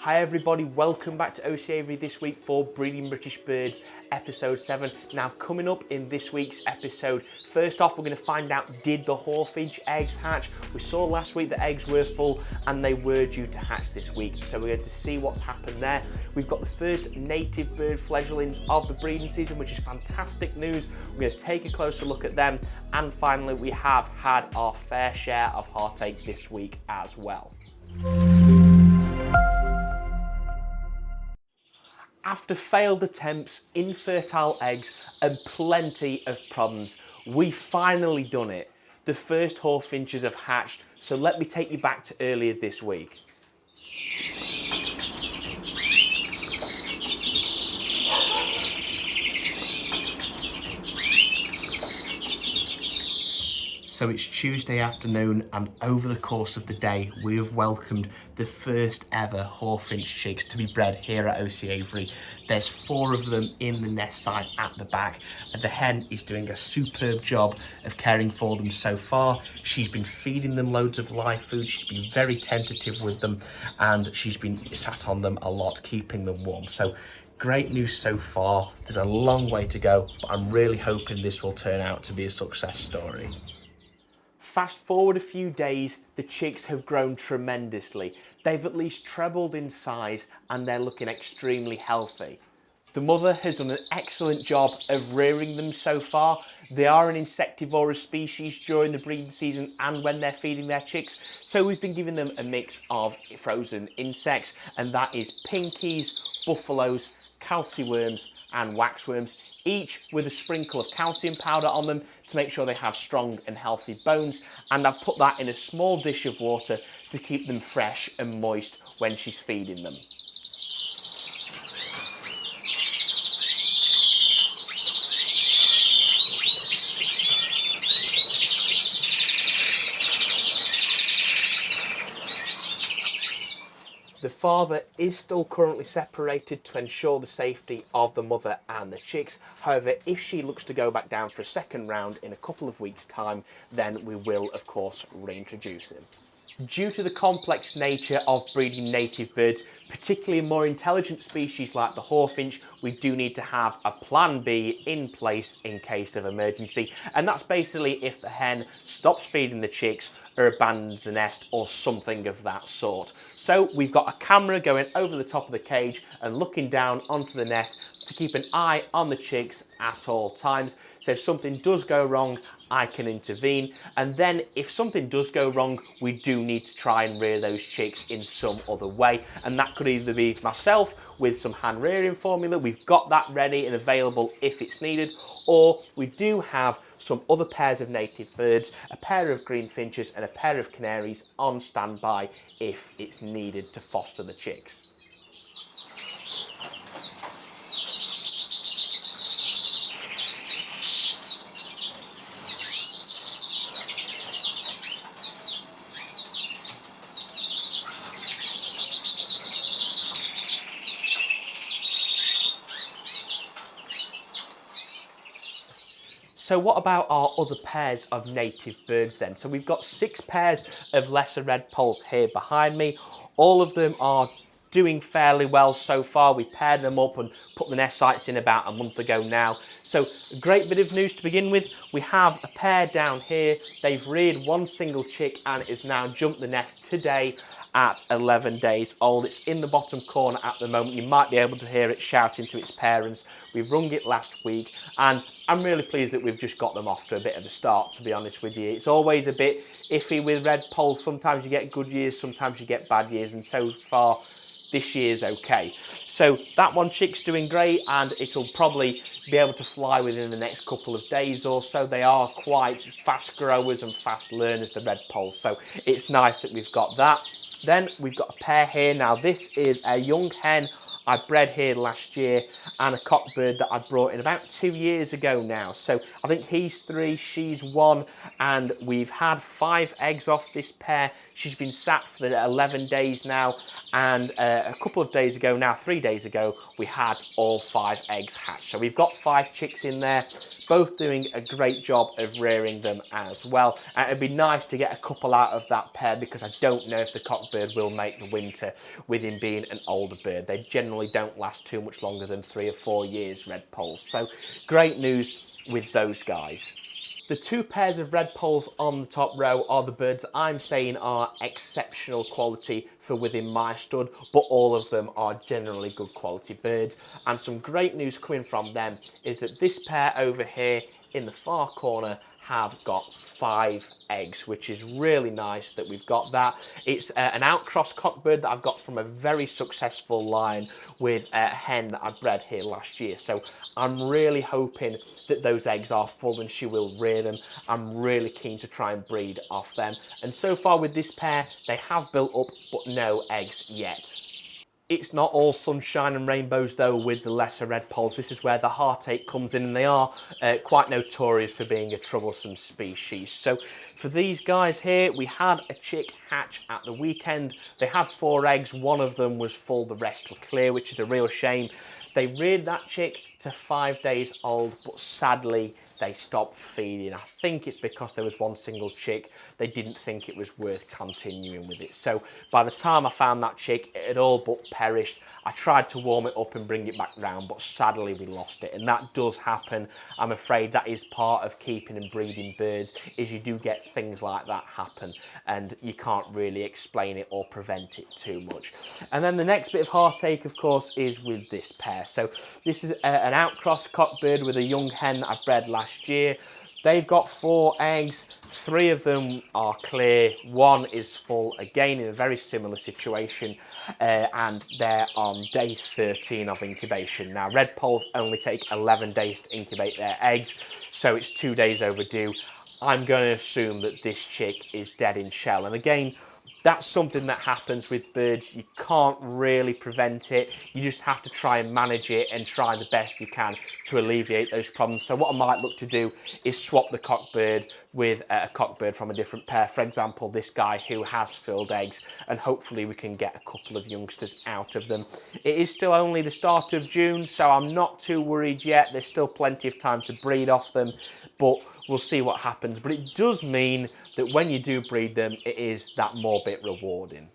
Hi everybody, welcome back to OC Aviary this week for Breeding British Birds episode 7. Now coming up in this week's episode, first off we're going to find out, did the Hawfinch eggs hatch? We saw last week the eggs were full and they were due to hatch this week, so we're going to see what's happened there. We've got the first native bird fledglings of the breeding season, which is fantastic news. We're going to take a closer look at them, and finally we have had our fair share of heartache this week as well. After failed attempts, infertile eggs and plenty of problems, we've finally done it. The first Hawfinches have hatched, so let me take you back to earlier this week. So it's Tuesday afternoon, and over the course of the day we have welcomed the first ever Hawfinch chicks to be bred here at OC Aviary. There's 4 of them in the nest site at the back, and the hen is doing a superb job of caring for them so far. She's been feeding them loads of live food, she's been very tentative with them, and she's been sat on them a lot, keeping them warm. So great news so far. There's a long way to go, but I'm really hoping this will turn out to be a success story. Fast forward a few days, the chicks have grown tremendously. They've at least trebled in size and they're looking extremely healthy. The mother has done an excellent job of rearing them so far. They are an insectivorous species during the breeding season and when they're feeding their chicks, so we've been giving them a mix of frozen insects, and that is pinkies, buffaloes, calciworms and waxworms, each with a sprinkle of calcium powder on them to make sure they have strong and healthy bones, and I've put that in a small dish of water to keep them fresh and moist when she's feeding them. The father is still currently separated to ensure the safety of the mother and the chicks. However, if she looks to go back down for a second round in a couple of weeks' time, then we will, of course, reintroduce him. Due to the complex nature of breeding native birds, particularly more intelligent species like the Hawfinch, we do need to have a plan B in place in case of emergency, and that's basically if the hen stops feeding the chicks or abandons the nest or something of that sort. So we've got a camera going over the top of the cage and looking down onto the nest to keep an eye on the chicks at all times. So if something does go wrong, I can intervene. And then if something does go wrong, we do need to try and rear those chicks in some other way. And that could either be myself with some hand rearing formula, we've got that ready and available if it's needed, or we do have some other pairs of native birds, a pair of greenfinches and a pair of canaries on standby if it's needed to foster the chicks. So what about our other pairs of native birds then? So we've got 6 pairs of lesser redpoles here behind me. All of them are doing fairly well so far. We paired them up and put the nest sites in about a month ago now. So a great bit of news to begin with. We have a pair down here. They've reared 1 single chick and it has now jumped the nest today at 11 days old. It's in the bottom corner at the moment. You might be able to hear it shouting to its parents. We rung it last week and I'm really pleased that we've just got them off to a bit of a start, to be honest with you. It's always a bit iffy with redpoles. Sometimes you get good years, sometimes you get bad years, and so far this year's okay. So that one chick's doing great and it'll probably be able to fly within the next couple of days or so. They are quite fast growers and fast learners, the redpoles, so it's nice that we've got that. Then we've got a pair here. Now this is a young hen I bred here last year and a cockbird that I brought in about 2 years ago now. So I think he's 3, she's 1, and we've had 5 eggs off this pair. She's been sat for 11 days now, and a couple of days ago now, 3 days ago, we had all 5 eggs hatched. So we've got 5 chicks in there, both doing a great job of rearing them as well. And it'd be nice to get a couple out of that pair because I don't know if the cockbird cockbird will make the winter with him being an older bird. They generally don't last too much longer than 3 or 4 years, redpoles. So great news with those guys. The 2 pairs of redpoles on the top row are the birds that I'm saying are exceptional quality for within my stud, but all of them are generally good quality birds. And some great news coming from them is that this pair over here in the far corner have got 5 eggs, which is really nice that we've got that. It's an outcross cockbird that I've got from a very successful line with a hen that I bred here last year. So I'm really hoping that those eggs are full and she will rear them. I'm really keen to try and breed off them. And so far with this pair, they have built up, but no eggs yet. It's not all sunshine and rainbows though with the lesser redpoles. This is where the heartache comes in, and they are quite notorious for being a troublesome species. So for these guys here, we had a chick hatch at the weekend. They had 4 eggs, one of them was full, the rest were clear, which is a real shame. They reared that chick to 5 days old, but sadly they stopped feeding. I think it's because there was one single chick. They didn't think it was worth continuing with it. So by the time I found that chick, it had all but perished. I tried to warm it up and bring it back round, but sadly we lost it. And that does happen. I'm afraid that is part of keeping and breeding birds, is you do get things like that happen, and you can't really explain it or prevent it too much. And then the next bit of heartache, of course, is with this pair. So this is an outcross cockbird with a young hen that I bred last year. They've got 4 eggs, 3 of them are clear, 1 is full, again in a very similar situation, and they're on day 13 of incubation. Now redpoles only take 11 days to incubate their eggs, so it's 2 days overdue. I'm going to assume that this chick is dead in shell, and again, that's something that happens with birds. You can't really prevent it. You just have to try and manage it and try the best you can to alleviate those problems. So what I might look to do is swap the cockbird with a cockbird from a different pair. For example, this guy who has filled eggs, and hopefully we can get a couple of youngsters out of them. It is still only the start of June, so I'm not too worried yet. There's still plenty of time to breed off them, but we'll see what happens. But it does mean that when you do breed them, it is that more bit rewarding.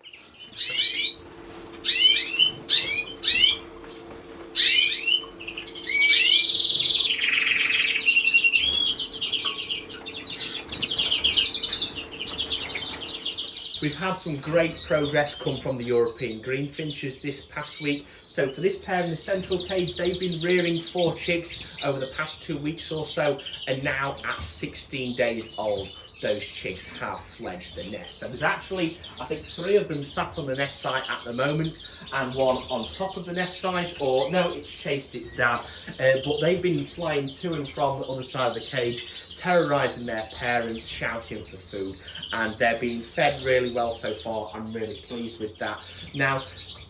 We've had some great progress come from the European Greenfinches this past week. So for this pair in the central cage, they've been rearing 4 chicks over the past 2 weeks or so, and now at 16 days old, those chicks have fledged the nest. So there's actually, I think, 3 of them sat on the nest site at the moment, and 1 on top of the nest site, or no, it's chased its dad. But they've been flying to and from the other side of the cage, terrorising their parents, shouting for food, and they're being fed really well so far. I'm really pleased with that. Now,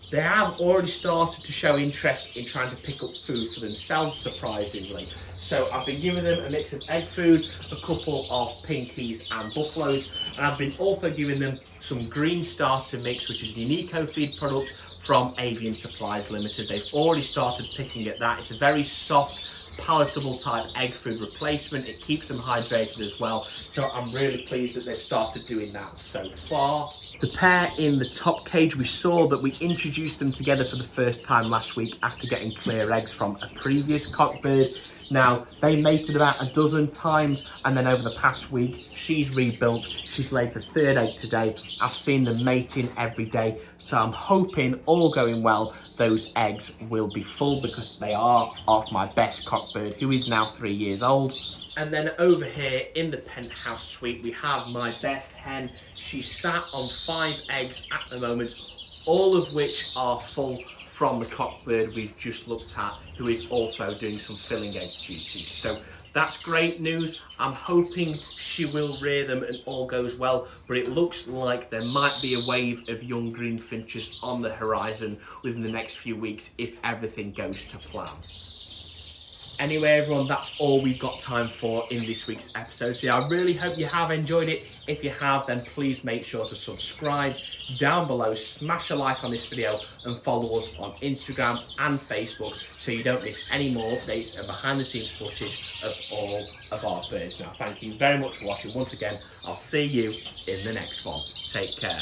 they have already started to show interest in trying to pick up food for themselves, surprisingly. So I've been giving them a mix of egg food, a couple of pinkies and buffaloes, and I've been also giving them some green starter mix, which is an eco-feed product from Avian Supplies Limited. They've already started picking at that. It's a very soft, palatable type egg food replacement. It keeps them hydrated as well, so I'm really pleased that they've started doing that so far. The pair in the top cage, we saw that we introduced them together for the first time last week after getting clear eggs from a previous cockbird. Now, they mated about a dozen times, and then over the past week, she's rebuilt. She's laid the 3rd egg today. I've seen them mating every day, so I'm hoping, all going well, those eggs will be full, because they are of my best cockbird, who is now 3 years old. And then over here in the penthouse suite, we have my best hen. She's sat on 5 eggs at the moment, all of which are full from the cockbird we've just looked at, who is also doing some filling egg duties. So that's great news. I'm hoping she will rear them and all goes well, but it looks like there might be a wave of young greenfinches on the horizon within the next few weeks if everything goes to plan. Anyway, everyone, that's all we've got time for in this week's episode. So yeah, I really hope you have enjoyed it. If you have, then please make sure to subscribe down below, smash a like on this video, and follow us on Instagram and Facebook so you don't miss any more updates and behind the scenes footage of all of our birds. Now, thank you very much for watching. Once again, I'll see you in the next one. Take care.